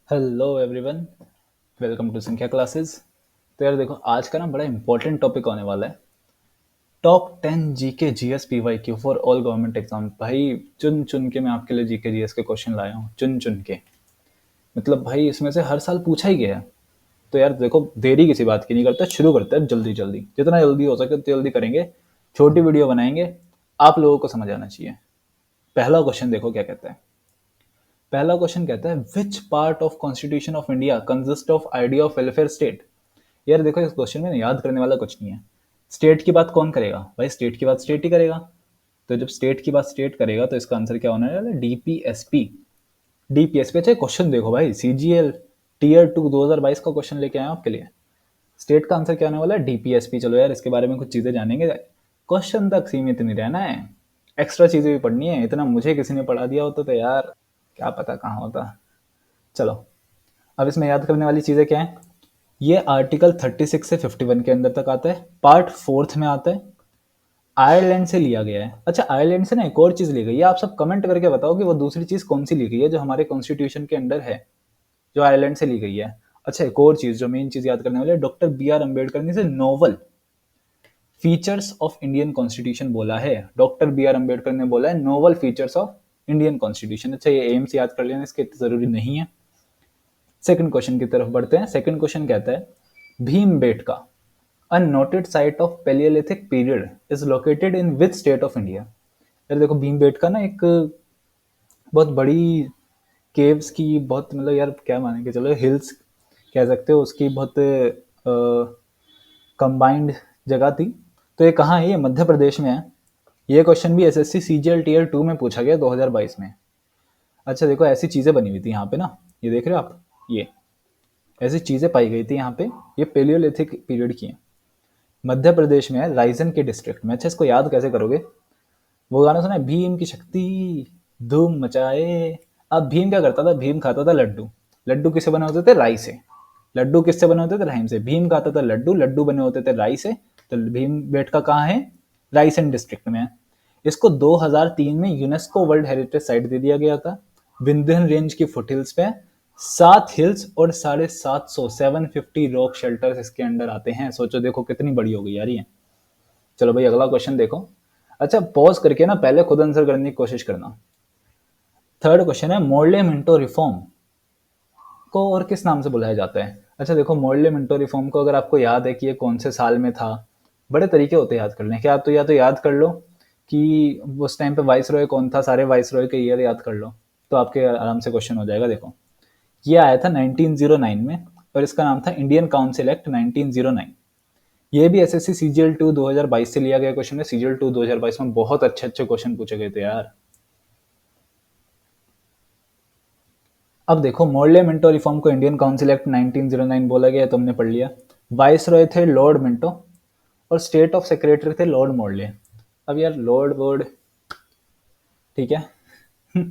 Hello everyone, welcome to संख्या classes. तो यार देखो, आज का ना बड़ा इंपॉर्टेंट टॉपिक होने वाला है। Top 10 GK GS PYQ for all government exam. भाई चुन चुन के मैं आपके लिए जीके जीएस के क्वेश्चन लाया हूँ, चुन चुन के। मतलब भाई इसमें से हर साल पूछा ही गया है। तो यार देखो, देरी किसी बात की नहीं करते, शुरू करते हैं जल्दी जल्दी, जितना जल्दी हो सके उतनी जल्दी करेंगे। छोटी वीडियो बनाएंगे, आप लोगों को समझ आना चाहिए। पहला क्वेश्चन देखो क्या कहता है। पहला क्वेश्चन कहता है, which part of constitution of India consist of idea of welfare state. यार देखो, इस क्वेश्चन में याद करने वाला कुछ नहीं है। स्टेट की बात कौन करेगा भाई? स्टेट की बात स्टेट ही करेगा। तो जब स्टेट की बात स्टेट करेगा तो इसका आंसर क्या होना है? डीपीएसपी। डीपीएसपी। अच्छा क्वेश्चन देखो भाई, सीजीएल टीयर 2 2022 का क्वेश्चन लेके आया आपके लिए। स्टेट का आंसर क्या होने वाला है? डीपीएसपी। चलो यार, इसके बारे में कुछ चीजें जानेंगे। क्वेश्चन तक सीमित नहीं रहना है, एक्स्ट्रा चीजें भी पढ़नी है। इतना मुझे किसी ने पढ़ा दिया होता तो यार क्या पता कहाँ होता। चलो, अब इसमें याद करने वाली चीजें क्या है? ये आर्टिकल 36 से 51 के अंदर तक आता है, पार्ट 4 में आता है। आयरलैंड से लिया गया है। अच्छा, आयरलैंड से ना एक और चीज ली गई है। आप सब कमेंट करके बताओ कि वो दूसरी चीज कौन सी ली गई है जो हमारे कॉन्स्टिट्यूशन के अंदर है, जो आयरलैंड से ली गई है। अच्छा, एक और चीज जो मेन चीज याद करने वाली है, डॉक्टर बी आर अम्बेडकर ने से novel features of Indian constitution बोला है। डॉक्टर बी आर अम्बेडकर ने बोला है novel features of Indian constitution. अच्छा, ये एम्स याद कर लेना, इसके इतनी जरूरी नहीं है। सेकंड क्वेश्चन की तरफ बढ़ते हैं। सेकंड क्वेश्चन कहता है, Bhimbetka A noted site of Paleolithic period is located in which state of India? यार देखो, भीमबेटका ना एक बहुत बड़ी केव्स की, बहुत मतलब यार क्या मानेंगे, चलो हिल्स कह सकते हो, उसकी बहुत कंबाइंड जगह थी। तो ये कहाँ है? ये मध्य प्रदेश में है। ये क्वेश्चन भी एसएससी सीजीएल टीयर 2 में पूछा गया 2022 में। अच्छा देखो, ऐसी चीजें बनी हुई थी यहाँ पे ना, ये देख रहे हो आप, ये ऐसी चीजें पाई गई थी यहाँ पे। ये पेलियोलिथिक पीरियड की है, मध्य प्रदेश में है, रायसेन के डिस्ट्रिक्ट में। अच्छा, इसको याद कैसे करोगे? वो गाना सुना है, भीम की शक्ति धूम मचाए। अब भीम क्या करता था? भीम खाता था लड्डू। लड्डू किससे बने होते थे? राई से। लड्डू किससे बने होते थे? राइम से। भीम खाता था लड्डू, लड्डू बने होते थे राई से। तो भीम बेटका कहाँ है? रायसेन डिस्ट्रिक्ट में है। इसको 2003 में यूनेस्को वर्ल्ड हेरिटेज साइट दे दिया गया था। विंध्यन रेंज की फुटहिल्स पे 7 हिल्स और 750 रॉक शेल्टर्स इसके अंडर आते हैं। सोचो देखो कितनी बड़ी हो गई यार ये। चलो भाई, अगला क्वेश्चन देखो। अच्छा, पॉज करके ना पहले खुद आंसर करने की कोशिश करना। थर्ड क्वेश्चन है, मोर्ले मिंटो रिफॉर्म को और किस नाम से बुलाया जाता है? अच्छा देखो, मोर्ले मिंटो रिफॉर्म को अगर आपको याद है कि ये कौन से साल में था, बड़े तरीके होते हैं याद करने के। आप तो या तो याद कर लो कि उस टाइम पे वाइस रॉय कौन था, सारे वाइस रॉय के ईयर याद कर लो, तो आपके आराम से क्वेश्चन हो जाएगा। देखो, ये आया था 1909 में, और इसका नाम था इंडियन काउंसिल एक्ट 1909। ये भी एसएससी सीजीएल 2 2022 से लिया गया क्वेश्चन है। सीजीएल 2 2022 में बहुत अच्छे अच्छे क्वेश्चन पूछे गए थे यार। अब देखो, मोर्ले मिंटो रिफॉर्म को इंडियन काउंसिल एक्ट 1909 बोला गया, तुमने पढ़ लिया। वाइस रॉय थे लॉर्ड मिंटो, और स्टेट ऑफ सेक्रेटरी थे लॉर्ड मोर्ले। अब यार लॉर्ड वर्ड, ठीक है।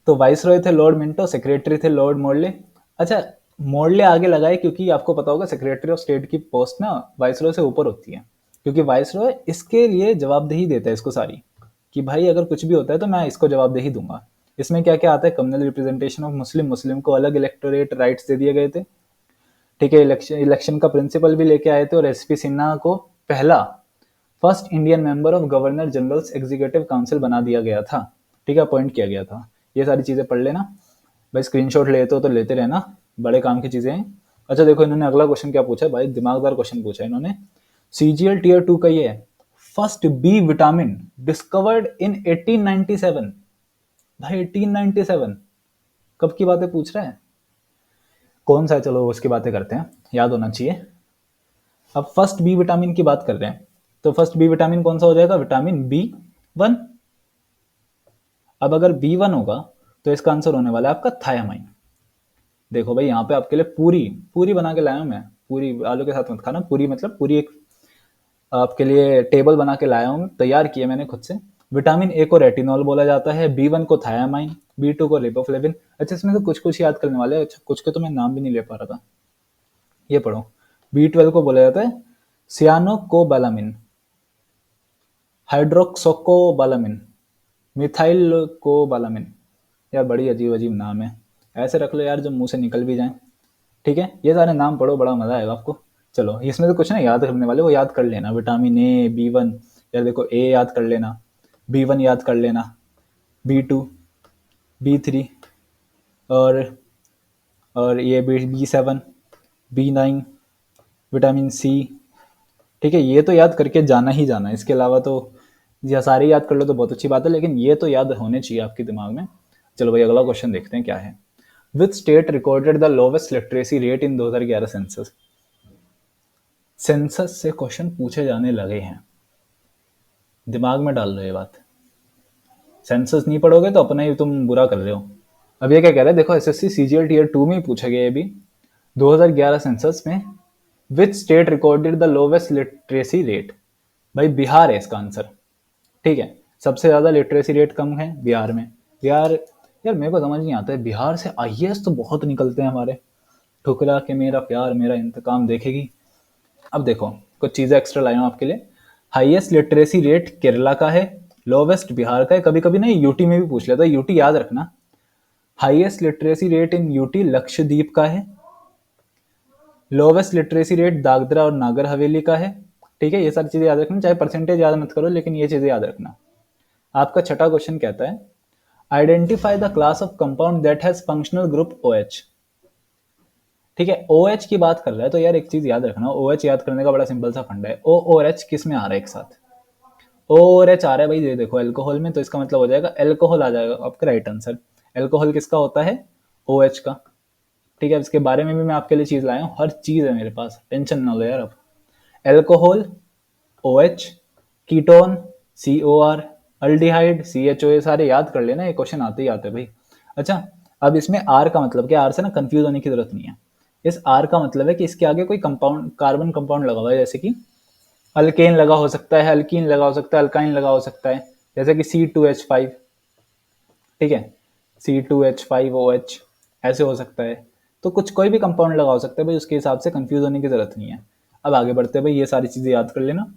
तो वाइस रॉय थे लॉर्ड मिंटो, सेक्रेटरी थे लॉर्ड मोर्ले। अच्छा, मोर्ले आगे लगाए क्योंकि आपको पता होगा सेक्रेटरी ऑफ स्टेट की पोस्ट ना वाइस रॉय से ऊपर होती है, क्योंकि वाइस रॉय इसके लिए जवाबदेही देता है इसको सारी, कि भाई अगर कुछ भी होता है तो मैं इसको जवाबदेही दूंगा। इसमें क्या क्या आता है? कम्युनल रिप्रेजेंटेशन ऑफ मुस्लिम, मुस्लिम को अलग इलेक्टोरेट राइट्स दे दिए गए थे। ठीक है, इलेक्शन इलेक्शन का प्रिंसिपल भी लेके आए थे, और एसपी सिन्हा को पहला first Indian member of governor generals executive council बना दिया गया था। ठीक है, अपॉइंट किया गया था। ये सारी चीजें पढ़ लेना भाई। स्क्रीनशॉट लेते हो तो लेते रहना, बड़े काम की चीजें हैं। अच्छा देखो, इन्होंने अगला क्वेश्चन क्या पूछा है भाई, दिमागदार क्वेश्चन पूछा है इन्होंने। सीजीएल टीयर 2 का ये है, first B vitamin discovered in 1897। भाई 1897 कब की बातें पूछ रहा है? कौन सा है? चलो उसकी बातें करते हैं, याद होना चाहिए। अब फर्स्ट बी विटामिन की बात कर रहे हैं, तो फर्स्ट बी विटामिन कौन सा हो जाएगा? Vitamin B 1। अब अगर बी 1 होगा तो इसका आंसर होने वाला है आपका थायामाइन। देखो भाई, यहाँ पे आपके लिए पूरी पूरी बना के लाया हूं मैं। पूरी आलू के साथ मत खाना, पूरी मतलब पूरी एक आपके लिए टेबल बना के लाया हूँ, तैयार किया मैंने खुद से। विटामिन ए को रेटिनॉल बोला जाता है, बी 1 को थायामाइन, बी 2 को रिबोफ्लेविन। अच्छा, इसमें से कुछ कुछ याद करने वाले हैं। अच्छा, कुछ के तो मैं नाम भी नहीं ले पा रहा था। ये पढ़ो, बी 12 को बोला जाता है सियानोकोबालामिन, हाइड्रोक्सोकोबालामिन, मिथाइल कोबालामिन। यार बड़ी अजीब अजीब नाम है। ऐसे रख लो यार जो मुंह से निकल भी जाए। ठीक है, ये सारे नाम पढ़ो, बड़ा मजा आएगा आपको। चलो इसमें तो कुछ ना याद करने वाले, वो याद कर लेना। विटामिन A B1, यार देखो ए याद कर लेना, B1 याद कर लेना, B2, B3, और ये B7, B9, विटामिन सी। ठीक है, ये तो याद करके जाना ही जाना है, इसके अलावा तो या सारे याद कर लो तो बहुत अच्छी बात है, लेकिन ये तो याद होने चाहिए आपके दिमाग में। चलो भाई अगला क्वेश्चन देखते हैं क्या है। Which state recorded the lowest literacy rate in 2011 census? Census से क्वेश्चन पूछे जाने लगे हैं, दिमाग में डाल लो ये बात। सेंसस नहीं पढ़ोगे तो अपना ही तुम बुरा कर रहे हो। अब ये क्या कह रहा है, देखो एसएससी सीजीएल टीयर 2 में ही पूछा गया है अभी, 2011 सेंसस में which state recorded the lowest literacy rate. भाई बिहार है इसका आंसर। ठीक है, सबसे ज्यादा लिटरेसी रेट कम है बिहार में। बिहार, यार मेरे को समझ नहीं आता है, बिहार से आईएएस तो बहुत निकलते हैं हमारे। ठुकरा के मेरा प्यार मेरा इंतकाम देखेगी। अब देखो कुछ चीजें एक्स्ट्रा लाई हूं आपके लिए। हाईएस्ट लिटरेसी रेट केरला का है, लोवेस्ट बिहार का है। कभी कभी ना यूटी में भी पूछ लेता है, यूटी याद रखना। Highest literacy rate in UT Lakshadweep का है, लोवेस्ट लिटरेसी रेट दादरा और नागर हवेली का है। ठीक है, ये सारी चीजें याद रखना, चाहे परसेंटेज याद मत करो लेकिन ये चीजें याद रखना। आपका छठा क्वेश्चन कहता है identify the class of compound that has functional group OH। ठीक है, OH की बात कर रहा है तो यार एक चीज याद रखना, OH याद करने का बड़ा सिंपल सा फंडा है। O और H किस में आ रहा है एक साथ? O और H आ रहा है भाई, ये देखो एल्कोहल में, तो इसका मतलब हो जाएगा एल्कोहल आ जाएगा आपका राइट आंसर। एल्कोहल किसका होता है? OH का। ठीक है, इसके बारे में भी मैं आपके लिए चीज लाया हूँ, हर चीज है मेरे पास, टेंशन ना लो यार। अब alcohol OH, ketone COR, aldehyde CHO, ये सारे याद कर लेना, ये क्वेश्चन आते ही आते हैं भाई। अच्छा, अब इसमें आर का मतलब क्या, आर से ना कंफ्यूज होने की जरूरत नहीं है। इस आर का मतलब है कि इसके आगे कोई कंपाउंड, कार्बन कंपाउंड लगा हुआ है, जैसे कि अल्केन लगा हो सकता है, अल्कीन लगा हो सकता है, अल्काइन लगा हो सकता है, जैसे कि C2H5। ठीक है, C2H5OH ऐसे हो सकता है। तो कुछ कोई भी कंपाउंड लगा हो सकता है भाई, उसके हिसाब से कंफ्यूज होने की जरूरत नहीं है। अब आगे बढ़ते हैं भाई, ये सारी चीजें याद कर लेना।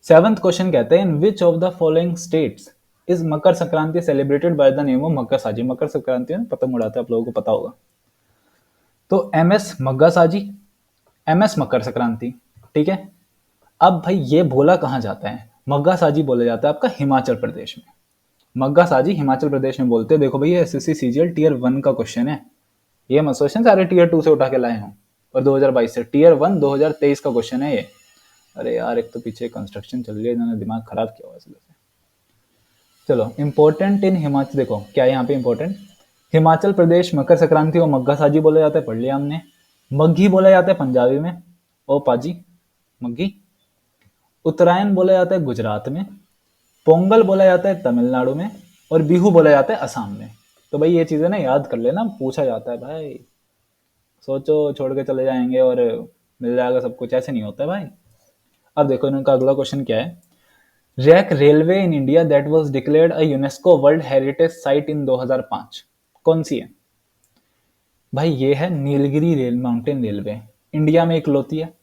सेवंथ क्वेश्चन कहते हैं in which of the following states is Makar Sankranti celebrated by the name of Makar Saaji. Makar Sankranti में पतंग उड़ाते हैं, आप लोगों को पता होगा। तो MS मग्गा साजी, MS मकर संक्रांति। ठीक है, अब भाई ये बोला कहाँ जाता है? मग्गा साजी बोला जाता है आपका हिमाचल प्रदेश में। मग्गा साजी हिमाचल प्रदेश में बोलते हैं। देखो भाई ये एसएससी सीजीएल टीयर 1 का क्वेश्चन है, ये मत सोचना सारे टीयर 2 से उठा के लाए हूँ, और 2022 से। टीयर 1 2023 का क्वेश्चन है ये। अरे यार एक तो पीछे कंस्ट्रक्शन चल रही है, इन्होंने दिमाग खराब किया हुआ इसलिए। चलो इंपॉर्टेंट इन हिमाचल, देखो क्या है यहाँ पे इंपॉर्टेंट। हिमाचल प्रदेश मकर संक्रांति को मग्गा साजी बोला जाता है, पढ़ लिया हमने। मग्घी बोला जाता है पंजाबी में, ओ पाजी मग्घी। उत्तरायण बोला जाता है गुजरात में, पोंगल बोला जाता है तमिलनाडु में, और बिहू बोला जाता है असम में। तो भाई ये चीजें ना याद कर लेना, पूछा जाता है भाई। सोचो छोड़ के चले जाएंगे और मिल जाएगा सब कुछ, ऐसे नहीं होता है भाई। अब देखो इनका अगला क्वेश्चन क्या है। Rack railway in India that was declared a UNESCO world heritage site in 2005 कौन सी है? भाई ये है Nilgiri rail mountain railway, India में इकलौती है।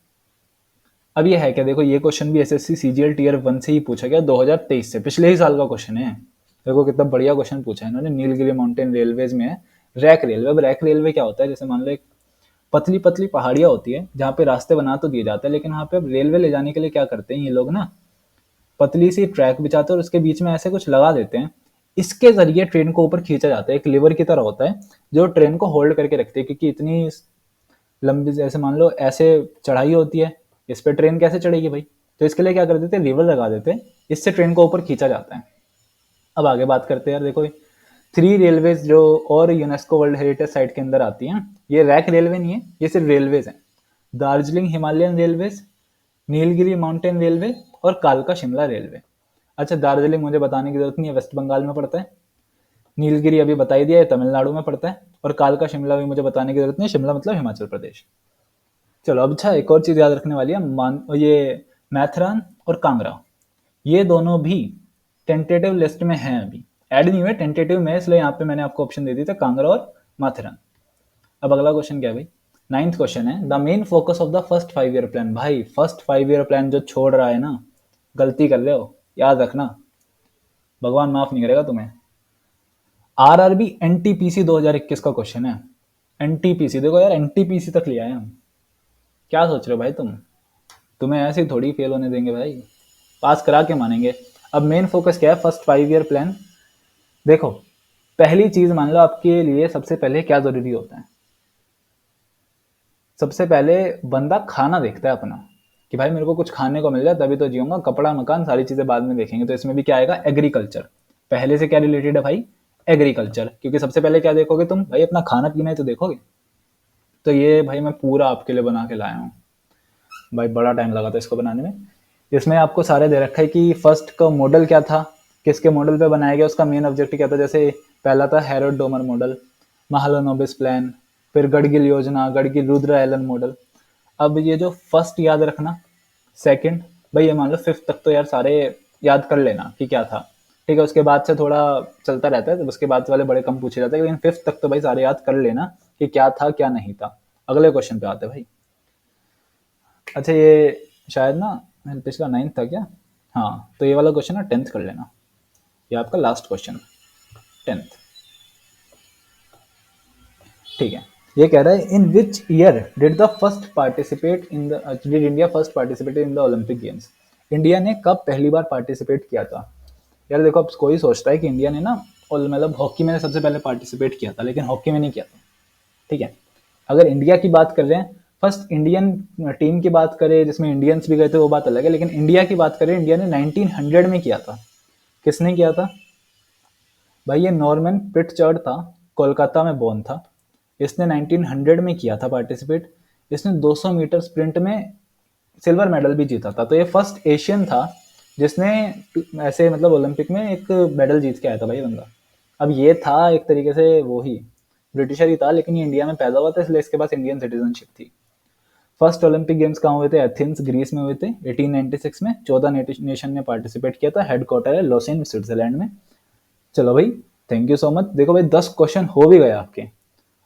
अब ये है क्या, देखो ये क्वेश्चन भी एसएससी सीजीएल टीयर 1 से ही पूछा गया 2023 से, पिछले ही साल का क्वेश्चन है। देखो कितना बढ़िया क्वेश्चन पूछा है इन्होंने। नीलगिरी माउंटेन रेलवेज में है रैक रेलवे। अब रैक रेलवे क्या होता है, जैसे मान लो एक पतली पतली पहाड़ियां होती है जहाँ पे रास्ते बना तो दिए जाते हैं, लेकिन वहाँ पे अब रेलवे ले जाने के लिए क्या करते हैं ये लोग ना, पतली सी ट्रैक बिछाते हैं और उसके बीच में ऐसे कुछ लगा देते हैं। इसके जरिए ट्रेन को ऊपर खींचा जाता है, एक लीवर की तरह होता है जो ट्रेन को होल्ड करके रखती है, क्योंकि इतनी लंबी, जैसे मान लो ऐसे चढ़ाई होती है, इस पे ट्रेन कैसे चढ़ेगी भाई? तो इसके लिए क्या कर देते हैं, लीवर लगा देते हैं, इससे ट्रेन को ऊपर खींचा जाता है। अब आगे बात करते हैं यार, देखो 3 रेलवेज जो और यूनेस्को वर्ल्ड हेरिटेज साइट के अंदर आती हैं, ये रैक रेलवे नहीं है, ये सिर्फ रेलवेज हैं। Darjeeling Himalayan railways, Nilgiri mountain railway, और कालका शिमला रेलवे। अच्छा दार्जिलिंग मुझे बताने की जरूरत नहीं है, वेस्ट बंगाल में पड़ता है। नीलगिरी अभी बता ही दिया है, तमिलनाडु में पड़ता है। और कालका शिमला भी मुझे बताने की जरूरत नहीं है, शिमला मतलब हिमाचल प्रदेश। चलो अब अच्छा एक और चीज याद रखने वाली है, ये मैथरन और कांगड़ा, ये दोनों भी टेंटेटिव लिस्ट में हैं, अभी ऐड नहीं हुए, टेंटेटिव में, इसलिए यहाँ पे मैंने आपको ऑप्शन दे दी था कांगड़ा और माथेरन। अब अगला क्वेश्चन क्या है भाई, 9th क्वेश्चन है the main focus of the first 5 year plan. भाई फर्स्ट 5 ईयर प्लान जो छोड़ रहा है ना, गलती कर रहे हो, याद रखना, भगवान माफ नहीं करेगा तुम्हें। आरआरबी एनटीपीसी 2021 का क्वेश्चन है। एनटीपीसी देखो यार, एनटीपीसी तक लिया है हम। क्या सोच रहे हो भाई तुम? तुम्हें ऐसे ही थोड़ी फेल होने देंगे भाई, पास करा के मानेंगे। अब मेन फोकस क्या है? First 5 year plan. देखो, पहली चीज मान लो आपके लिए सबसे पहले क्या जरूरी होता है? सबसे पहले बंदा खाना देखता है अपना, कि भाई मेरे को कुछ खाने को मिल जाए तभी तो जीऊंगा। कपड़ा मकान सारी चीजें बाद में देखेंगे। तो इसमें भी क्या आएगा? एग्रीकल्चर। पहले से क्या रिलेटेड है भाई? एग्रीकल्चर। क्योंकि सबसे पहले क्या देखोगे तुम? भाई अपना खाना पीना ही तो देखोगे। तो ये भाई मैं पूरा आपके लिए बना के लाया हूँ। भाई बड़ा टाइम लगा था इसको बनाने में। इसमें आपको सारे दे रखा है कि फर्स्ट का मॉडल क्या था, किसके मॉडल पे बनाया गया, उसका मेन ऑब्जेक्टिव क्या था। जैसे पहला था Harold Domar model, Mahalanobis plan, फिर गडगिल योजना, गडगिल रुद्र एलन मॉडल। अब ये जो फर्स्ट याद रखना, सेकंड, भाई ये मान लो फिफ्थ तक तो यार सारे याद कर लेना कि क्या था। ठीक है, उसके बाद से थोड़ा चलता रहता है, तो उसके बाद वाले बड़े कम पूछे जाते हैं, लेकिन फिफ्थ तक तो भाई सारे याद कर लेना कि क्या था क्या नहीं था। अगले क्वेश्चन पे आते हैं भाई। अच्छा, ये शायद ना पिछला 9th था क्या? हाँ, तो ये वाला क्वेश्चन ना 10th कर लेना। ये आपका लास्ट क्वेश्चन, 10th। ठीक है। ये कह रहा है, in which year did the first participate in the did India first participate in the Olympic games? India ने कब पहली बार पार्टिसिपेट किया था? यार देखो, अब कोई सोचता है कि इंडिया ने ना, और मतलब हॉकी में सबसे पहले पार्टिसिपेट किया था, लेकिन हॉकी में नहीं किया था। ठीक है, अगर इंडिया की बात कर रहे हैं, फर्स्ट इंडियन टीम की बात करें जिसमें इंडियंस भी गए थे, वो बात अलग है। लेकिन इंडिया की बात करें, इंडिया ने 1900 में किया था। किसने किया था भाई? ये नॉर्मन प्रिटचर्ड था, कोलकाता में बोर्न था। इसने 1900 में किया था पार्टिसिपेट। इसने 200 मीटर स्प्रिंट में सिल्वर मेडल भी जीता था। तो ये फर्स्ट एशियन था जिसने ऐसे मतलब ओलंपिक में एक मेडल जीत के आया था भाई बंदा। अब ये था एक तरीके से वो ही ब्रिटिशर ही था, लेकिन ये इंडिया में पैदा हुआ था, इसलिए इसके पास इंडियन सिटीजनशिप थी। फर्स्ट ओलंपिक गेम्स कहाँ हुए थे? एथेंस ग्रीस में हुए थे 1896 में। 14 नेशन ने पार्टिसिपेट किया था। हेडक्वार्टर है लॉसेन स्विट्जरलैंड में। चलो भाई, थैंक यू सो मच। देखो भाई, 10 क्वेश्चन हो भी गए आपके।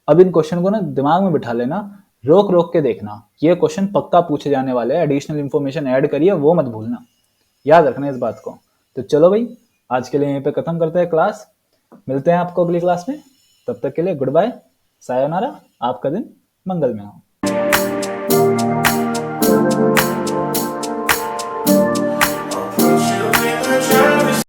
अब इन क्वेश्चन को ना दिमाग में बिठा लेना, रोक रोक के देखना। ये क्वेश्चन पक्का पूछे जाने वाले हैं। एडिशनल इन्फॉर्मेशन ऐड करिए, वो मत भूलना। याद रखना इस बात को। तो चलो भाई, आज के लिए यहीं पे खत्म करते हैं क्लास। मिलते हैं आपको अगली क्लास में। तब तक के लिए गुड बाय, सायोनारा। आपका दिन मंगल में हो।